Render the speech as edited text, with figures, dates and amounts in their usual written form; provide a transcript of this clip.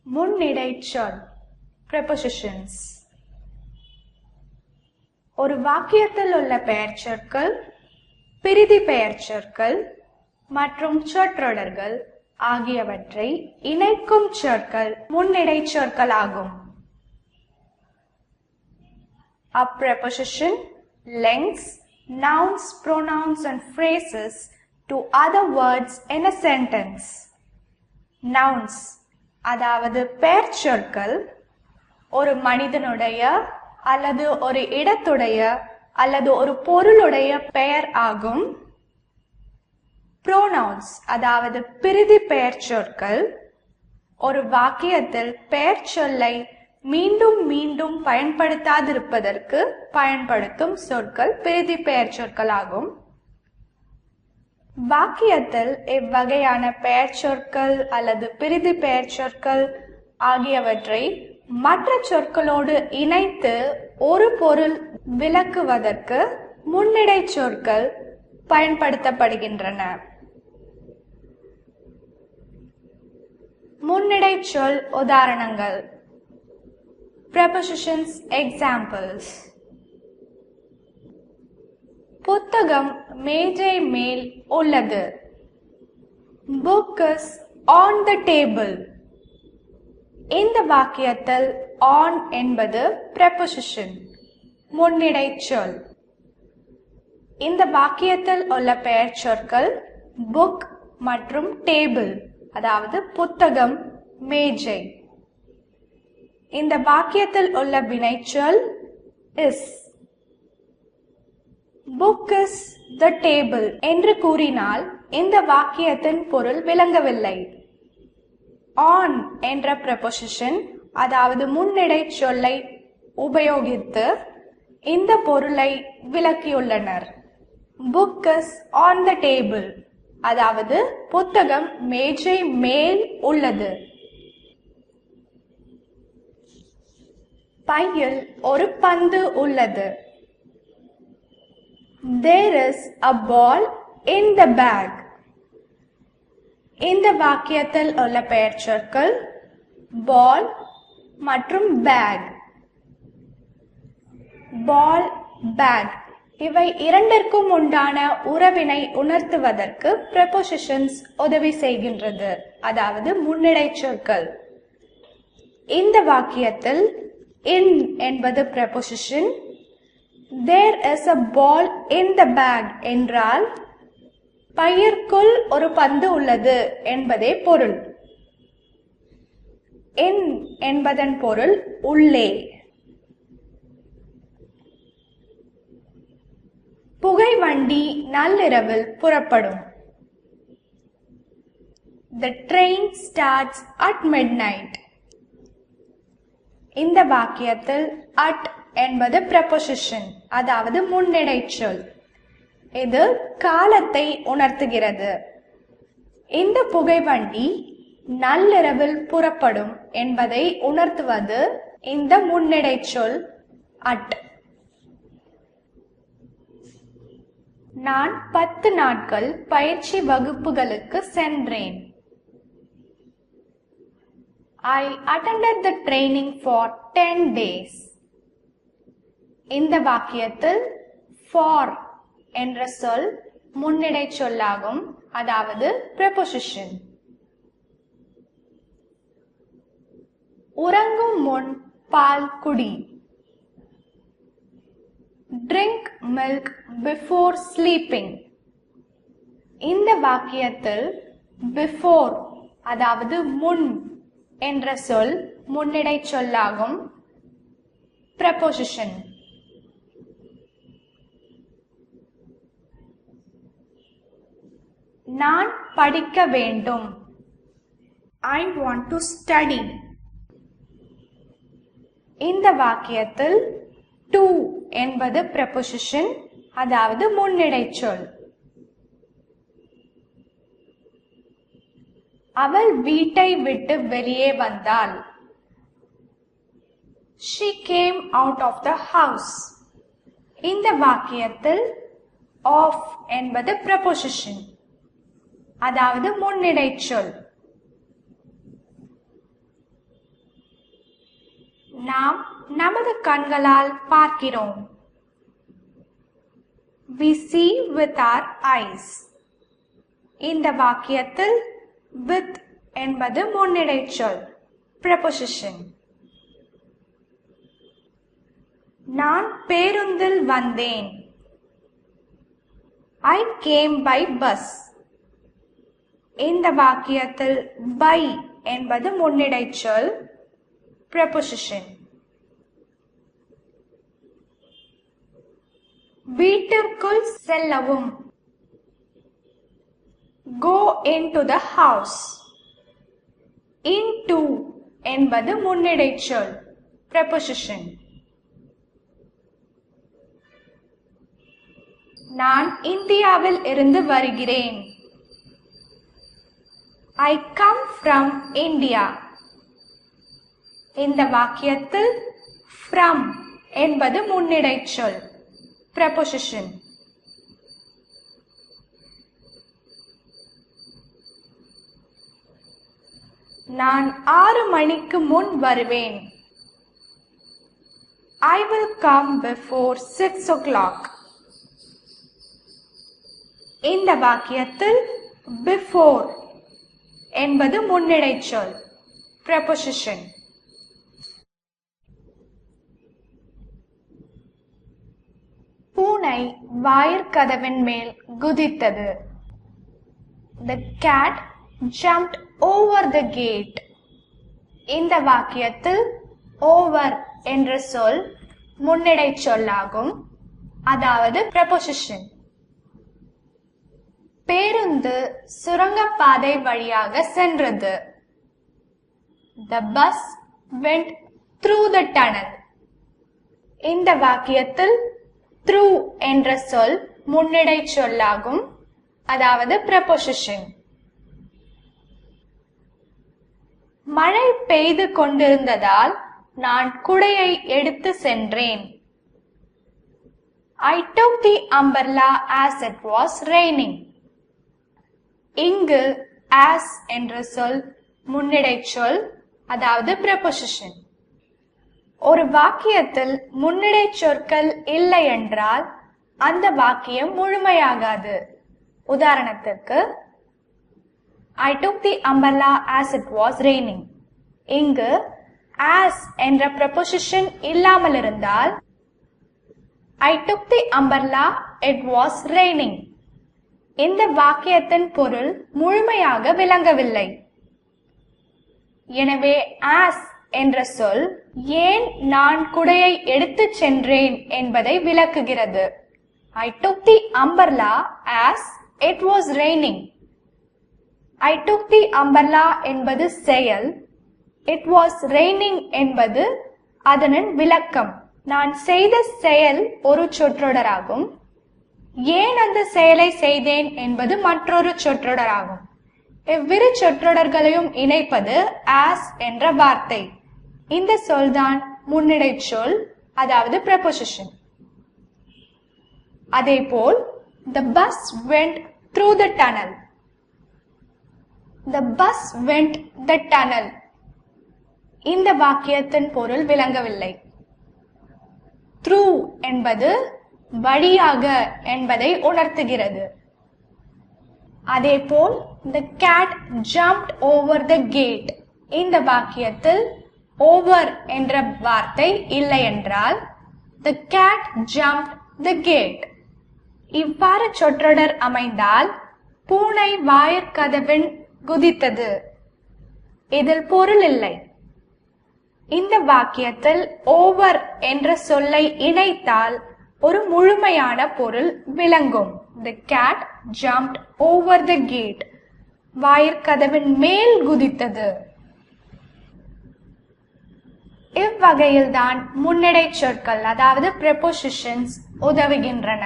முன்னிடைச்சொல் prepositions. ஒரு வாக்கியத்தில் உள்ள பெயர்ச்சொற்கள், பிரிதி பெயர்ச்சொற்கள் மற்றும் சொற்றொடர்கள் ஆகியவற்றை இணைக்கும் சொற்கள் முன்னிடைச்சொற்கள் ஆகும். A preposition links nouns, pronouns and phrases to other words in a sentence. Nouns அதாவது பெயர்ச்சொற்கள் ஒரு மனிதனுடைய அல்லது ஒரு இடத்துடைய அல்லது ஒரு பொருளுடைய பெயர் ஆகும். Pronouns அதாவது பிரிதி பெயர்ச்சொற்கள் ஒரு வாக்கியத்தில் பெயர்ச்சொல்லை மீண்டும் மீண்டும் பயன்படுத்தாதிருப்பதற்கு பயன்படுத்தும் சொற்கள் பிரிதி பெயர்ச்சொற்கள் ஆகும். வாக்கியத்தில் இவ்வகையான பெயர்ச்சொற்கள் அல்லது பிரிதி பெயர்ச்சொற்கள் ஆகியவற்றை மற்ற சொற்களோடு இணைத்து ஒரு பொருள் விளக்குவதற்கு முன்னிடை சொற்கள் பயன்படுத்தப்படுகின்றன. முன்னிடை சொல் உதாரணங்கள். Prepositions examples. புத்தகம் மேஜை மேல் உள்ளது. Book is on the table. இந்த வாக்கியத்தில் on என்பது preposition, முன்னிடை சொல். இந்த வாக்கியத்தில் உள்ள பெயர்ச்சொற்கள் book மற்றும் table, அதாவது புத்தகம், மேஜை. இந்த வாக்கியத்தில் உள்ள வினைச்சொல் is. Book is the table என்று கூறினால் இந்த வாக்கியத்தின் பொருள் விளங்கவில்லை. On என்ற preposition, அதாவது முன்னிடை சொல்லை உபயோகித்து இந்த பொருளை விளக்கியுள்ளனர். Book is on the table, அதாவது புத்தகம் மேஜை மேல் உள்ளது. பையில் ஒரு பந்து உள்ளது. There is a ball in the bag. இந்த வாக்கியத்தில் உள்ள பெயர்ச்சொற்கள் ball மற்றும் bag. Ball, bag இவை இரண்டிற்கும் உண்டான உறவினை உணர்த்துவதற்கு prepositions உதவி செய்கின்றது, அதாவது முன்னிடை சொற்கள். இந்த வாக்கியத்தில் in என்பது preposition, there is a ball in the bag என்றால் பையிற்குள் ஒரு பந்து உள்ளது என்பதே பொருள். in என்பதன் பொருள் உள்ளே. புகைவண்டி நள்ளிரவில் புறப்படும். The train starts at midnight. இந்த வாக்கியத்தில் at என்பது preposition, அதாவது முன்னிடை சொல். இது காலத்தை உணர்த்துகிறது. இந்த புகைவண்டி நள்ளிரவில் புறப்படும் என்பதை உணர்த்துவது இந்த முன்னிடை சொல் at. நான் 10 நாட்கள் பயிற்சி வகுப்புகளுக்கு சென்றேன். I attended the training for 10 days. இந்த வாக்கியத்தில் for என்ற சொல் முன்னிடை சொல்லாகும், அதாவது preposition. உறங்கும் முன் பால் குடி. Drink milk before sleeping. இந்த வாக்கியத்தில் before, அதாவது முன் என்ற சொல் முன்னிடை சொல்லாகும், preposition. நான் படிக்க வேண்டும். I want to study. இந்த வாக்கியத்தில் to என்பது preposition, அதாவது முன்னிடை சொல். அவள் வீட்டை விட்டு வெளியே வந்தாள். She came out of the house. இந்த வாக்கியத்தில் of என்பது preposition, அதாவது முன்னிடை சொல். நாம் நமது கண்களால் பார்க்கிறோம். We see with our eyes. இந்த வாக்கியத்தில் with என்பது முன்னிடைச் சொல், preposition. நான் பேருந்தில் வந்தேன். I came by bus. இந்த வாக்கியத்தில் by என்பது முன்னிடைச் சொல், preposition. வீட்டிற்குள் செல்லவும். Go into the house. Into என்பது முன்னிடைச் சொல், preposition. நான் இந்தியாவில் இருந்து வருகிறேன். I come from India. இந்த வாக்கியத்தில் from என்பது முன்னிடைச் சொல், preposition. நான் 6 மணிக்கு முன் வருவேன். I will come before 6 o'clock. இந்த வாக்கியத்தில் before என்பது முன்னிடைச் சொல், preposition. பூனை வாயிற்கதவின் மேல் குதித்தது. The cat jumped over the gate. இந்த வாக்கியத்தில் over என்ற சொல் முன்னிடைச் சொல்லாகும், அதாவது preposition. பேருந்து சுரங்கப்பாதை வழியாக சென்றது. The bus went through the tunnel. இந்த வாக்கியத்தில் through என்ற சொல் முன்னிடைச் சொல்லாகும், அதாவது preposition. மழை பெய்து கொண்டிருந்ததால் நான் குடையை எடுத்து சென்றேன். I took the umbrella as it was raining. இங்கு as என்ற சொல் முன்னிடைச் சொல், அதாவது preposition. ஒரு வாக்கியத்தில் முன்னிடைச் சொற்கள் இல்லை என்றால் அந்த வாக்கியம் முழுமையாகாது. உதாரணத்திற்கு, I took the umbrella as it was raining. இங்கு as என்ற preposition இல்லாமல் இருந்தால் I took the umbrella, it was raining. இந்த வாக்கியத்தின் பொருள் முழுமையாக விளங்கவில்லை. எனவே as என்ற சொல் ஏன் நான் குடையை எடுத்துச் சென்றேன் என்பதை விளக்குகிறது. I took the umbrella as it was raining. I took the umbrella என்பது செயல், it was raining என்பது அதனின் விளக்கம். நான் செய்த செயல் ஒரு சொற்றொடராகும். ஏன் அந்த செயலை செய்தேன் என்பது மற்றொரு சொற்றொடராகும். இவ்விரு சொற்றொடர்களையும் இணைப்பது as என்ற வார்த்தை. இந்த சொல்தான் முன்னிடைச் சொல், அதாவது preposition. அதேபோல் the bus went through the tunnel. The bus went the tunnel. இந்த வாக்கியத்தின் பொருள் விளங்கவில்லை. Through என்பது வழியாக என்பதை உணர்த்துகிறது. அதேபோல் the cat jumped over the gate. இந்த வாக்கியத்தில் over என்ற வார்த்தை இல்லை என்றால் the cat jumped the gate. இவ்வாறு சொற்றொடர் அமைந்தால் பூனை வாயிற்கதவின் குதித்தது. இதில் பொருள் இல்லை. இந்த வாக்கியத்தில் over என்ற சொல்லை இணைத்தால் ஒரு முழுமையான பொருள் விளங்கும். The cat jumped over the gate. வாயிற்கதவின் மேல் குதித்தது. இவ்வகையில்தான் முன்னிடைச் சொற்கள், அதாவது prepositions உதவுகின்றன.